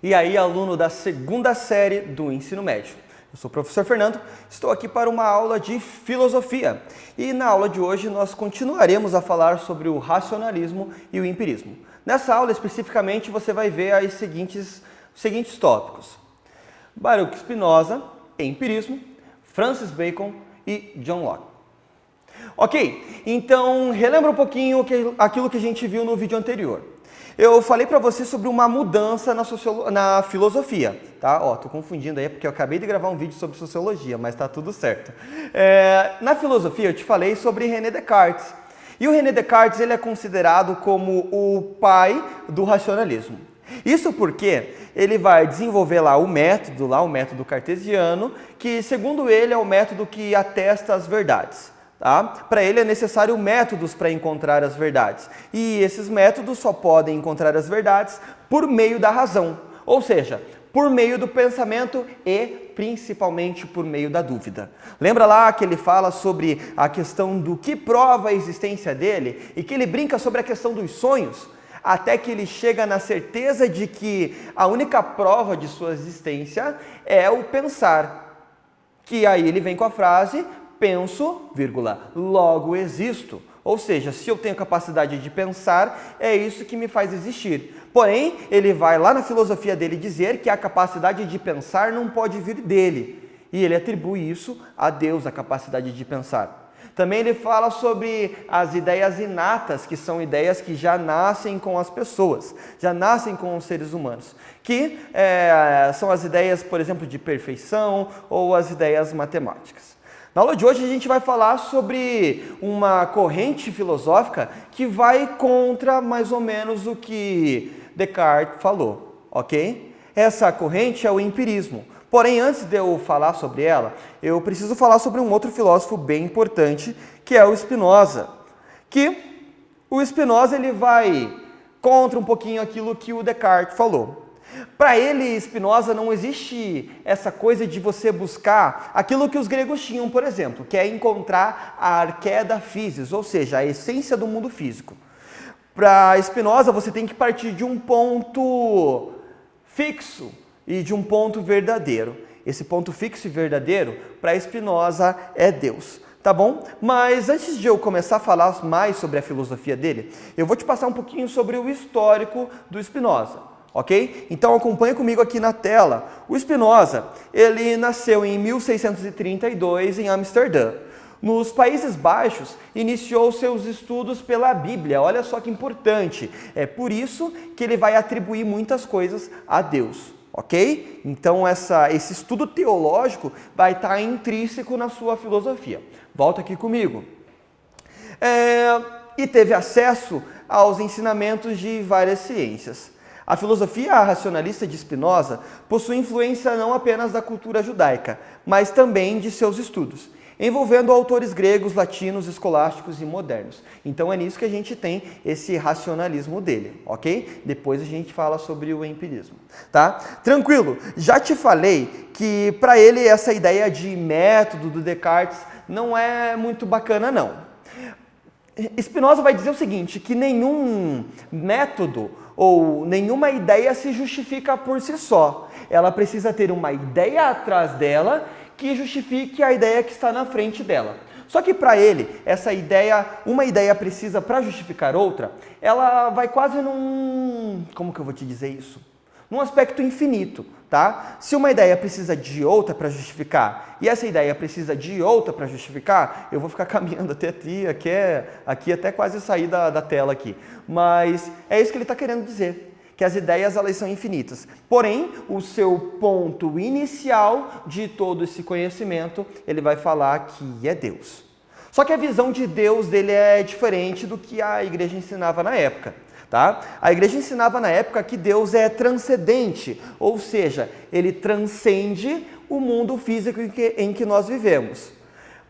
E aí, aluno da segunda série do ensino médio. Eu sou o professor Fernando, estou aqui para uma aula de filosofia. E na aula de hoje nós continuaremos a falar sobre o racionalismo e o empirismo. Nessa aula especificamente você vai ver os seguintes tópicos: Baruch Spinoza, empirismo, Francis Bacon e John Locke. Ok, então relembra um pouquinho aquilo que a gente viu no vídeo anterior. Eu falei para você sobre uma mudança na filosofia, tá? Tô confundindo aí porque eu acabei de gravar um vídeo sobre sociologia, mas tá tudo certo. Na filosofia eu te falei sobre René Descartes. E o René Descartes ele é considerado como o pai do racionalismo. Isso porque ele vai desenvolver lá o método cartesiano, que segundo ele é o método que atesta as verdades. Tá? Para ele é necessário métodos para encontrar as verdades. E esses métodos só podem encontrar as verdades por meio da razão, ou seja, por meio do pensamento e principalmente por meio da dúvida. Lembra lá que ele fala sobre a questão do que prova a existência dele e que ele brinca sobre a questão dos sonhos, até que ele chega na certeza de que a única prova de sua existência é o pensar. Que aí ele vem com a frase: penso, logo existo. Ou seja, se eu tenho capacidade de pensar, é isso que me faz existir. Porém, ele vai lá na filosofia dele dizer que a capacidade de pensar não pode vir dele. E ele atribui isso a Deus, a capacidade de pensar. Também ele fala sobre as ideias inatas, que são ideias que já nascem com as pessoas, já nascem com os seres humanos. Que são as ideias, por exemplo, de perfeição ou as ideias matemáticas. Na aula de hoje a gente vai falar sobre uma corrente filosófica que vai contra mais ou menos o que Descartes falou, ok? Essa corrente é o empirismo. Porém, antes de eu falar sobre ela, eu preciso falar sobre um outro filósofo bem importante, que é o Spinoza. Que o Spinoza ele vai contra um pouquinho aquilo que o Descartes falou. Para ele, Spinoza, não existe essa coisa de você buscar aquilo que os gregos tinham, por exemplo, que é encontrar a arqué da physis, ou seja, a essência do mundo físico. Para Spinoza, você tem que partir de um ponto fixo e de um ponto verdadeiro. Esse ponto fixo e verdadeiro, para Spinoza, é Deus. Tá bom? Mas antes de eu começar a falar mais sobre a filosofia dele, eu vou te passar um pouquinho sobre o histórico do Spinoza. Ok? Então acompanhe comigo aqui na tela. O Spinoza, ele nasceu em 1632 em Amsterdã. Nos Países Baixos, iniciou seus estudos pela Bíblia. Olha só que importante. É por isso que ele vai atribuir muitas coisas a Deus. Ok? Então esse estudo teológico vai estar intrínseco na sua filosofia. Volta aqui comigo. E teve acesso aos ensinamentos de várias ciências. A filosofia racionalista de Spinoza possui influência não apenas da cultura judaica, mas também de seus estudos, envolvendo autores gregos, latinos, escolásticos e modernos. Então é nisso que a gente tem esse racionalismo dele, ok? Depois a gente fala sobre o empirismo, tá? Tranquilo, já te falei que para ele essa ideia de método do Descartes não é muito bacana não. Spinoza vai dizer o seguinte, que nenhum método ou nenhuma ideia se justifica por si só. Ela precisa ter uma ideia atrás dela que justifique a ideia que está na frente dela. Só que para ele, uma ideia precisa para justificar outra, ela vai quase como que eu vou te dizer isso? Num aspecto infinito, tá? Se uma ideia precisa de outra para justificar e essa ideia precisa de outra para justificar, eu vou ficar caminhando até aqui até quase sair da tela aqui. Mas é isso que ele está querendo dizer, que as ideias elas são infinitas. Porém, o seu ponto inicial de todo esse conhecimento, ele vai falar que é Deus. Só que a visão de Deus dele é diferente do que a igreja ensinava na época. Tá? A igreja ensinava na época que Deus é transcendente, ou seja, ele transcende o mundo físico em que nós vivemos.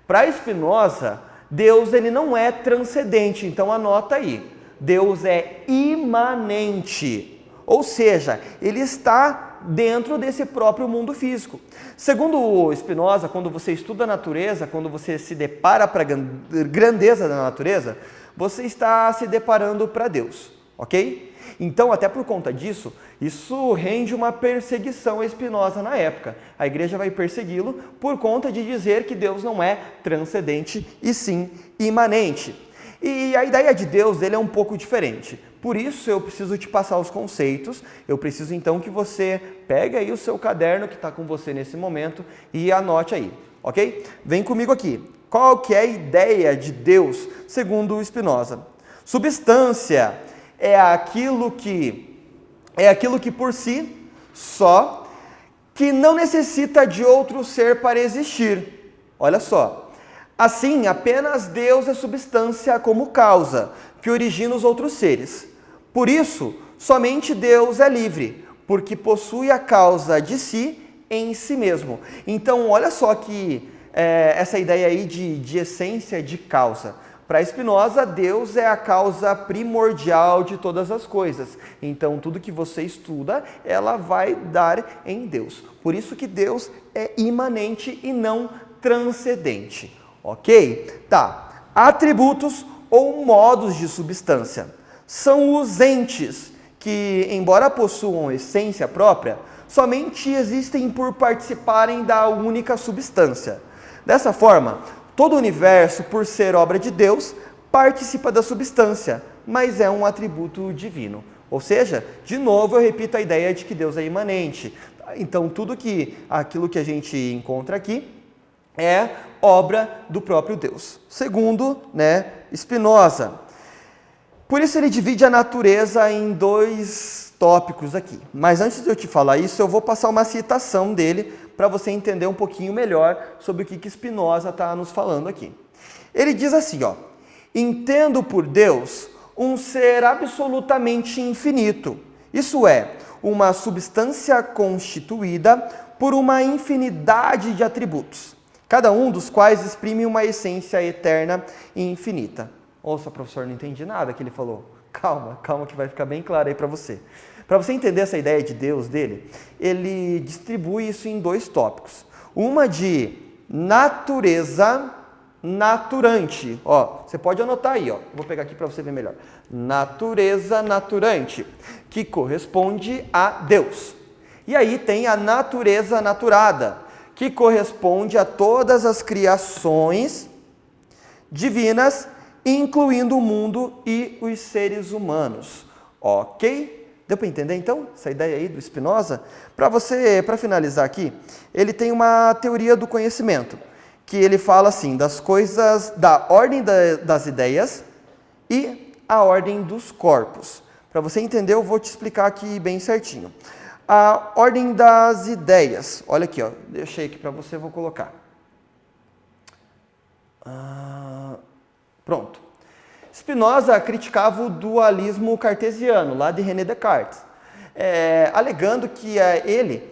Para Spinoza, Deus ele não é transcendente, então anota aí, Deus é imanente, ou seja, ele está dentro desse próprio mundo físico. Segundo o Spinoza, quando você estuda a natureza, quando você se depara para a grandeza da natureza, você está se deparando para Deus. ok? Então, até por conta disso, isso rende uma perseguição a Spinoza na época. A igreja vai persegui-lo por conta de dizer que Deus não é transcendente e sim imanente. E a ideia de Deus dele é um pouco diferente. Por isso eu preciso te passar os conceitos, eu preciso então que você pegue aí o seu caderno que está com você nesse momento e anote aí, ok? Vem comigo aqui. Qual que é a ideia de Deus segundo Spinoza? Substância é aquilo que por si só, que não necessita de outro ser para existir. Olha só. Assim, apenas Deus é substância como causa, que origina os outros seres. Por isso, somente Deus é livre, porque possui a causa de si em si mesmo. Então, olha só que essa ideia aí de essência de causa. Para Spinoza, Deus é a causa primordial de todas as coisas. Então, tudo que você estuda, ela vai dar em Deus. Por isso que Deus é imanente e não transcendente. Ok? Tá. Atributos ou modos de substância. São os entes que, embora possuam essência própria, somente existem por participarem da única substância. Dessa forma, todo o universo, por ser obra de Deus, participa da substância, mas é um atributo divino. Ou seja, de novo eu repito a ideia de que Deus é imanente. Então, aquilo que a gente encontra aqui é obra do próprio Deus. Segundo, Spinoza. Por isso ele divide a natureza em dois tópicos aqui. Mas antes de eu te falar isso, eu vou passar uma citação dele para você entender um pouquinho melhor sobre o que Spinoza está nos falando aqui. Ele diz assim, ó: entendo por Deus um ser absolutamente infinito, isso é, uma substância constituída por uma infinidade de atributos, cada um dos quais exprime uma essência eterna e infinita. Nossa, professor, não entendi nada que ele falou. Calma que vai ficar bem claro aí para você. Para você entender essa ideia de Deus dele, ele distribui isso em dois tópicos. Uma de natureza naturante. Ó, você pode anotar aí, ó. Vou pegar aqui para você ver melhor. Natureza naturante, que corresponde a Deus. E aí tem a natureza naturada, que corresponde a todas as criações divinas, incluindo o mundo e os seres humanos. Ok? Deu para entender então essa ideia aí do Spinoza? Para finalizar aqui, ele tem uma teoria do conhecimento, que ele fala assim, das coisas, da ordem das ideias e a ordem dos corpos. Para você entender, eu vou te explicar aqui bem certinho. A ordem das ideias, olha aqui, ó, deixei aqui para você, vou colocar. Pronto. Spinoza criticava o dualismo cartesiano, lá de René Descartes, alegando que ele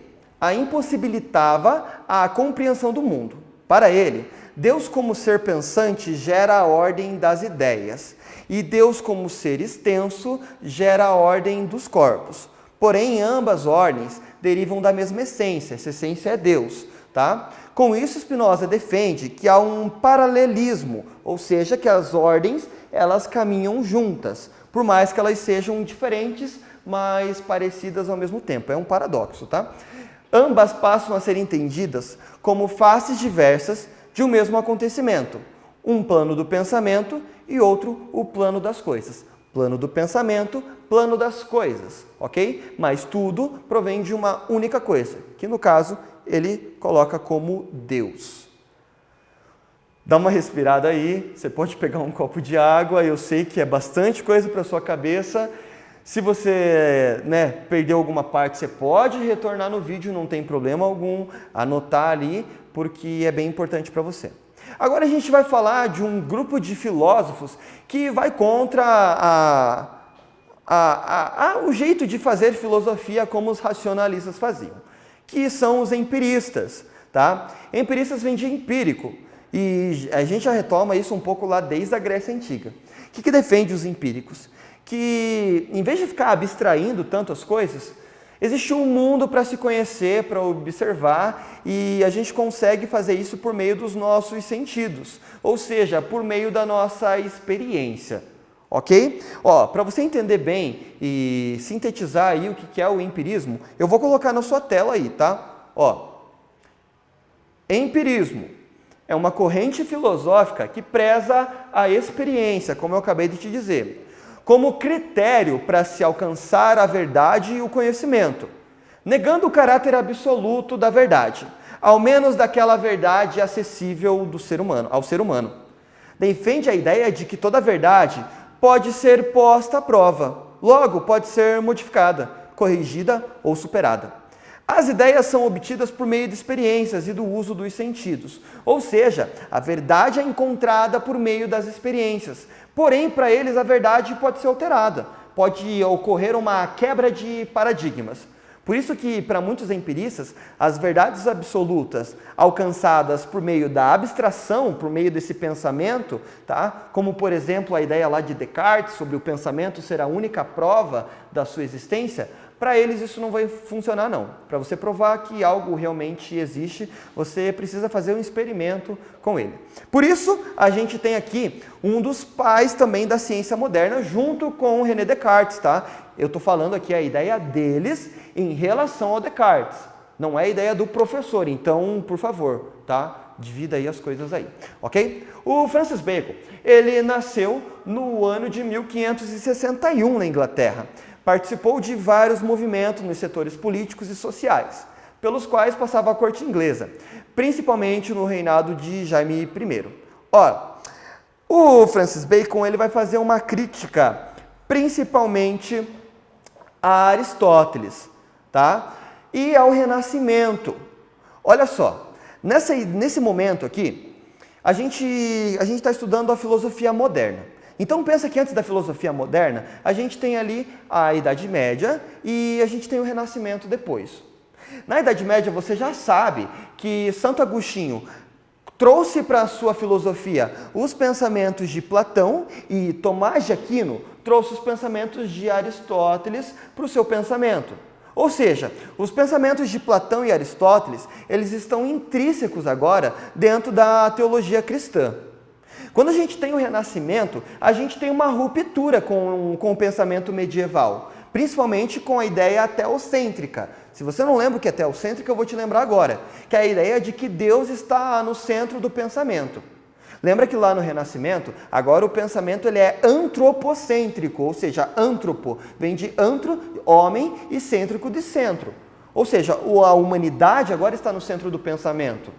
a impossibilitava a compreensão do mundo. Para ele, Deus como ser pensante gera a ordem das ideias, e Deus como ser extenso gera a ordem dos corpos. Porém, ambas ordens derivam da mesma essência, essa essência é Deus. Tá? Com isso, Spinoza defende que há um paralelismo, ou seja, que as ordens elas caminham juntas, por mais que elas sejam diferentes, mas parecidas ao mesmo tempo. É um paradoxo, tá? Ambas passam a ser entendidas como faces diversas de um mesmo acontecimento. Um plano do pensamento e outro o plano das coisas. Plano do pensamento, plano das coisas, ok? Mas tudo provém de uma única coisa, que no caso ele coloca como Deus. Dá uma respirada aí, você pode pegar um copo de água, eu sei que é bastante coisa para sua cabeça. Se você perdeu alguma parte, você pode retornar no vídeo, não tem problema algum, anotar ali, porque é bem importante para você. Agora a gente vai falar de um grupo de filósofos que vai contra o jeito de fazer filosofia como os racionalistas faziam, que são os empiristas. Tá? Empiristas vem de empírico, e a gente já retoma isso um pouco lá desde a Grécia Antiga. O que defende os empíricos? Que em vez de ficar abstraindo tanto as coisas, existe um mundo para se conhecer, para observar, e a gente consegue fazer isso por meio dos nossos sentidos, ou seja, por meio da nossa experiência. ok? Ó, para você entender bem e sintetizar aí o que é o empirismo, eu vou colocar na sua tela aí, tá? Ó, empirismo é uma corrente filosófica que preza a experiência, como eu acabei de te dizer, como critério para se alcançar a verdade e o conhecimento, negando o caráter absoluto da verdade, ao menos daquela verdade acessível do ser humano, ao ser humano. Defende a ideia de que toda verdade pode ser posta à prova, logo pode ser modificada, corrigida ou superada. As ideias são obtidas por meio de experiências e do uso dos sentidos, ou seja, a verdade é encontrada por meio das experiências. Porém, para eles a verdade pode ser alterada, pode ocorrer uma quebra de paradigmas. Por isso que, para muitos empiristas, as verdades absolutas alcançadas por meio da abstração, por meio desse pensamento, tá? Como, por exemplo, a ideia lá de Descartes sobre o pensamento ser a única prova da sua existência, para eles isso não vai funcionar não. Para você provar que algo realmente existe, você precisa fazer um experimento com ele. Por isso, a gente tem aqui um dos pais também da ciência moderna, junto com o René Descartes, tá? Eu estou falando aqui a ideia deles em relação ao Descartes. Não é a ideia do professor, então, por favor, tá? Divida aí as coisas aí, ok? O Francis Bacon, ele nasceu no ano de 1561 na Inglaterra. Participou de vários movimentos nos setores políticos e sociais, pelos quais passava a corte inglesa, principalmente no reinado de Jaime I. Ora, o Francis Bacon ele vai fazer uma crítica, principalmente a Aristóteles, tá? E ao Renascimento. Olha só, nesse momento aqui, a gente está estudando a filosofia moderna. Então pensa que antes da filosofia moderna, a gente tem ali a Idade Média e a gente tem o Renascimento depois. Na Idade Média você já sabe que Santo Agostinho trouxe para a sua filosofia os pensamentos de Platão e Tomás de Aquino trouxe os pensamentos de Aristóteles para o seu pensamento. Ou seja, os pensamentos de Platão e Aristóteles, eles estão intrínsecos agora dentro da teologia cristã. Quando a gente tem o Renascimento, a gente tem uma ruptura com o pensamento medieval, principalmente com a ideia teocêntrica. Se você não lembra o que é teocêntrica, eu vou te lembrar agora, que é a ideia de que Deus está no centro do pensamento. Lembra que lá no Renascimento, agora o pensamento ele é antropocêntrico, ou seja, antropo, vem de antro, homem, e cêntrico de centro. Ou seja, a humanidade agora está no centro do pensamento.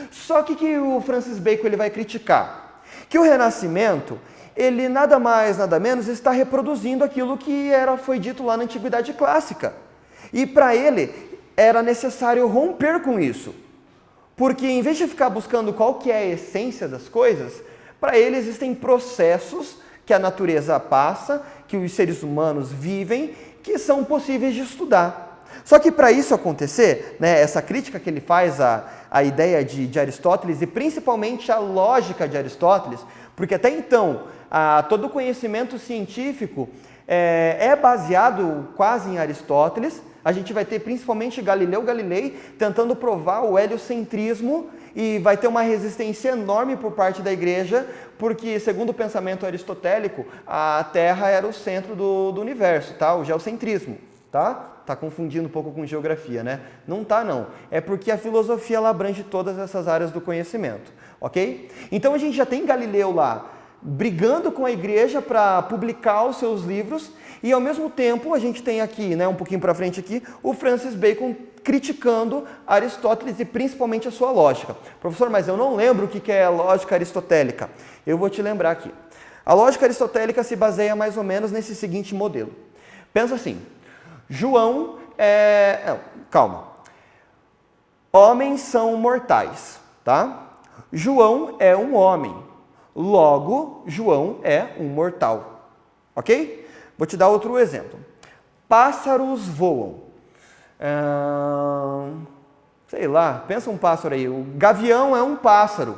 Só que o Francis Bacon ele vai criticar? Que o Renascimento, ele nada mais, nada menos, está reproduzindo aquilo que foi dito lá na Antiguidade Clássica. E para ele, era necessário romper com isso. Porque em vez de ficar buscando qual que é a essência das coisas, para ele existem processos que a natureza passa, que os seres humanos vivem, que são possíveis de estudar. Só que para isso acontecer, né, essa crítica que ele faz à ideia de Aristóteles e principalmente à lógica de Aristóteles, porque até então todo o conhecimento científico é baseado quase em Aristóteles. A gente vai ter principalmente Galileu Galilei tentando provar o heliocentrismo e vai ter uma resistência enorme por parte da igreja, porque segundo o pensamento aristotélico, a Terra era o centro do universo, tá? O geocentrismo. Tá confundindo um pouco com geografia, né? Não tá, não. É porque a filosofia ela abrange todas essas áreas do conhecimento, ok? Então a gente já tem Galileu lá brigando com a igreja para publicar os seus livros e ao mesmo tempo a gente tem aqui, né, um pouquinho para frente aqui, o Francis Bacon criticando Aristóteles e principalmente a sua lógica. Professor, mas eu não lembro o que é a lógica aristotélica. Eu vou te lembrar aqui. A lógica aristotélica se baseia mais ou menos nesse seguinte modelo. Pensa assim, João calma. Homens são mortais, tá? João é um homem. Logo, João é um mortal. Ok? Vou te dar outro exemplo. Pássaros voam. Sei lá, pensa um pássaro aí. O gavião é um pássaro.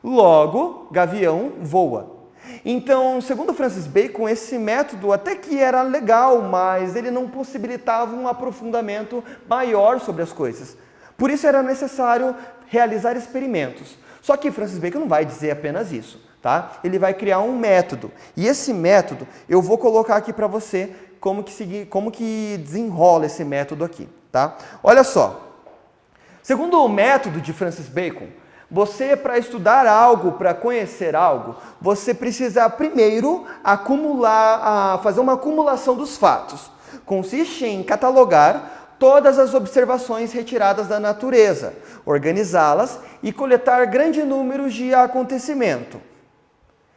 Logo, gavião voa. Então, segundo Francis Bacon, esse método até que era legal, mas ele não possibilitava um aprofundamento maior sobre as coisas. Por isso era necessário realizar experimentos. Só que Francis Bacon não vai dizer apenas isso, tá? Ele vai criar um método. E esse método, eu vou colocar aqui para você como que desenrola esse método aqui, tá? Olha só. Segundo o método de Francis Bacon, você, para estudar algo, para conhecer algo, você precisa primeiro fazer uma acumulação dos fatos. Consiste em catalogar todas as observações retiradas da natureza, organizá-las e coletar grande número de acontecimentos.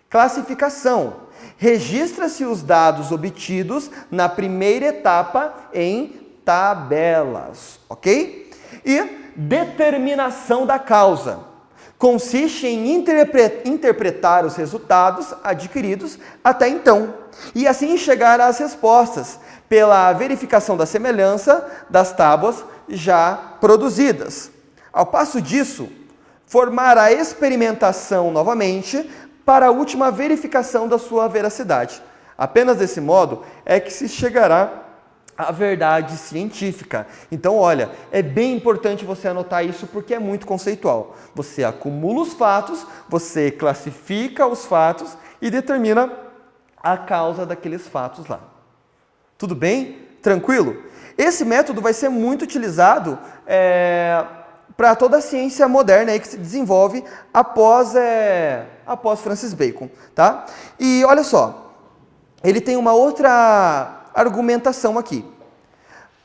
Classificação. Registra-se os dados obtidos na primeira etapa em tabelas, ok? E determinação da causa. Consiste em interpretar os resultados adquiridos até então e assim chegar às respostas pela verificação da semelhança das tábuas já produzidas. Ao passo disso, formar a experimentação novamente para a última verificação da sua veracidade. Apenas desse modo é que se chegará à verdade científica. Então, olha, é bem importante você anotar isso porque é muito conceitual. Você acumula os fatos, você classifica os fatos e determina a causa daqueles fatos lá. Tudo bem? Tranquilo? Esse método vai ser muito utilizado para toda a ciência moderna aí que se desenvolve após Francis Bacon, tá? E olha só, ele tem uma outra argumentação aqui.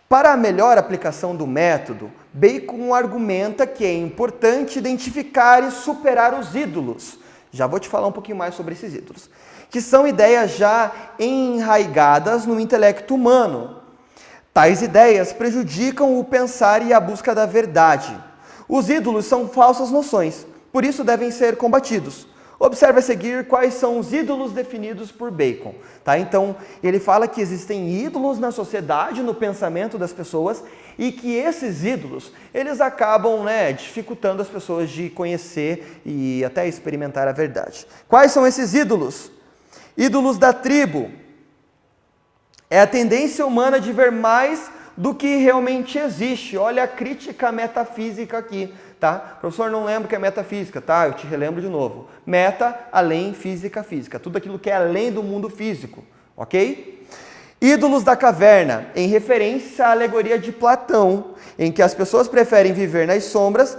Para a melhor aplicação do método, Bacon argumenta que é importante identificar e superar os ídolos. Já vou te falar um pouquinho mais sobre esses ídolos, que são ideias já enraigadas no intelecto humano. Tais ideias prejudicam o pensar e a busca da verdade. Os ídolos são falsas noções, por isso devem ser combatidos. Observe a seguir quais são os ídolos definidos por Bacon. Tá? Então, ele fala que existem ídolos na sociedade, no pensamento das pessoas, e que esses ídolos, eles acabam dificultando as pessoas de conhecer e até experimentar a verdade. Quais são esses ídolos? Ídolos da tribo. É a tendência humana de ver mais do que realmente existe. Olha a crítica metafísica aqui. Tá? Professor, não lembro o que é metafísica, tá? Eu te relembro de novo. Meta, além, física, física. Tudo aquilo que é além do mundo físico, ok? Ídolos da caverna, em referência à alegoria de Platão, em que as pessoas preferem viver nas sombras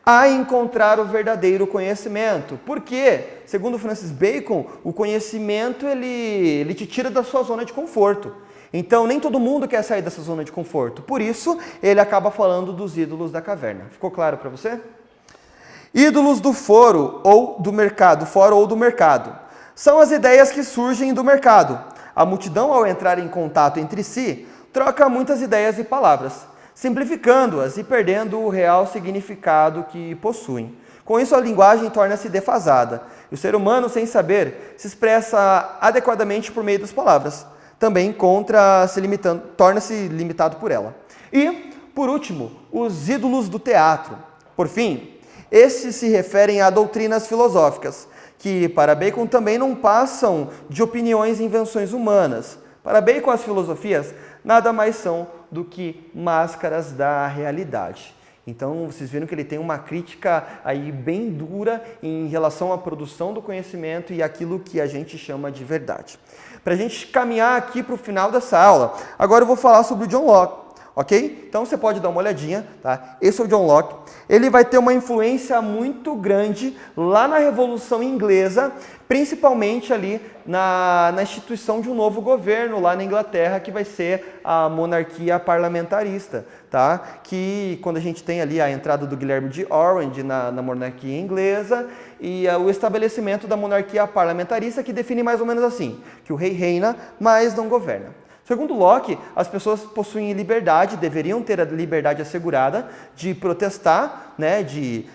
a encontrar o verdadeiro conhecimento. Por quê? Segundo Francis Bacon, o conhecimento ele te tira da sua zona de conforto. Então, nem todo mundo quer sair dessa zona de conforto. Por isso, ele acaba falando dos ídolos da caverna. Ficou claro para você? Ídolos do foro ou do mercado. Foro ou do mercado. São as ideias que surgem do mercado. A multidão, ao entrar em contato entre si, troca muitas ideias e palavras, simplificando-as e perdendo o real significado que possuem. Com isso, a linguagem torna-se defasada. E o ser humano, sem saber, se expressa adequadamente por meio das palavras. Também torna-se limitado por ela. E, por último, os ídolos do teatro. Por fim, estes se referem a doutrinas filosóficas, que para Bacon também não passam de opiniões e invenções humanas. Para Bacon, as filosofias nada mais são do que máscaras da realidade. Então, vocês viram que ele tem uma crítica aí bem dura em relação à produção do conhecimento e aquilo que a gente chama de verdade. Para a gente caminhar aqui para o final dessa aula, agora eu vou falar sobre o John Locke, ok? Então você pode dar uma olhadinha, tá? Esse é o John Locke. Ele vai ter uma influência muito grande lá na Revolução Inglesa, principalmente ali na instituição de um novo governo lá na Inglaterra, que vai ser a monarquia parlamentarista, tá? Que quando a gente tem ali a entrada do Guilherme de Orange na monarquia inglesa e o estabelecimento da monarquia parlamentarista, que define mais ou menos assim, que o rei reina, mas não governa. Segundo Locke, as pessoas possuem liberdade, deveriam ter a liberdade assegurada de protestar,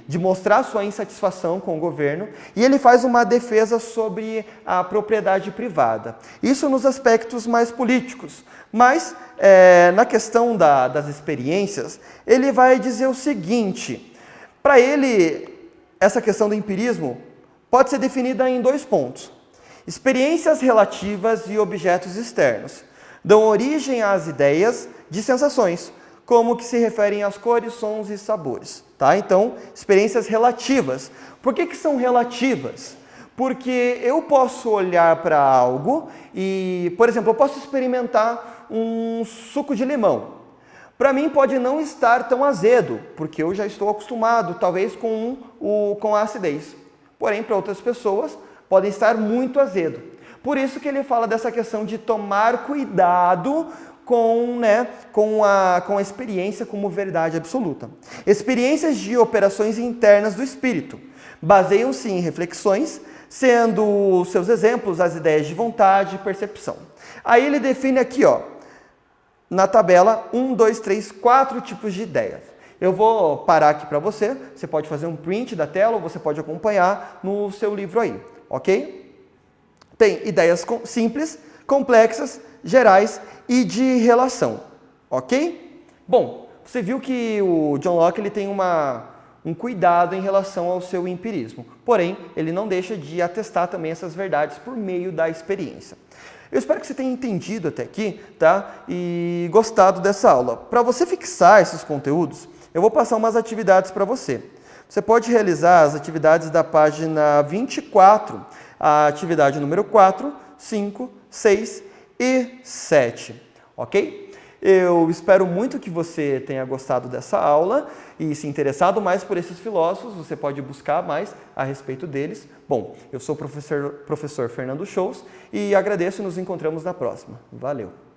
de mostrar sua insatisfação com o governo, e ele faz uma defesa sobre a propriedade privada. Isso nos aspectos mais políticos, mas na questão das experiências, ele vai dizer o seguinte: para ele, essa questão do empirismo pode ser definida em 2 pontos: experiências relativas e objetos externos. Dão origem às ideias de sensações, como que se referem às cores, sons e sabores. Tá? Então, experiências relativas. Por que são relativas? Porque eu posso olhar para algo e, por exemplo, eu posso experimentar um suco de limão. Para mim pode não estar tão azedo, porque eu já estou acostumado, talvez, com a acidez. Porém, para outras pessoas, podem estar muito azedo. Por isso que ele fala dessa questão de tomar cuidado com a experiência como verdade absoluta. Experiências de operações internas do espírito baseiam-se em reflexões, sendo seus exemplos as ideias de vontade e percepção. Aí ele define aqui, na tabela, 1, 2, 3, 4 tipos de ideias. Eu vou parar aqui para você, você pode fazer um print da tela ou você pode acompanhar no seu livro aí, ok? Tem ideias simples, complexas, gerais e de relação, ok? Bom, você viu que o John Locke ele tem um cuidado em relação ao seu empirismo, porém, ele não deixa de atestar também essas verdades por meio da experiência. Eu espero que você tenha entendido até aqui, tá? E gostado dessa aula. Para você fixar esses conteúdos, eu vou passar umas atividades para você. Você pode realizar as atividades da página 24, a atividade número 4, 5, 6 e 7, ok? Eu espero muito que você tenha gostado dessa aula e se interessado mais por esses filósofos, você pode buscar mais a respeito deles. Bom, eu sou o professor Fernando Shows e agradeço e nos encontramos na próxima. Valeu!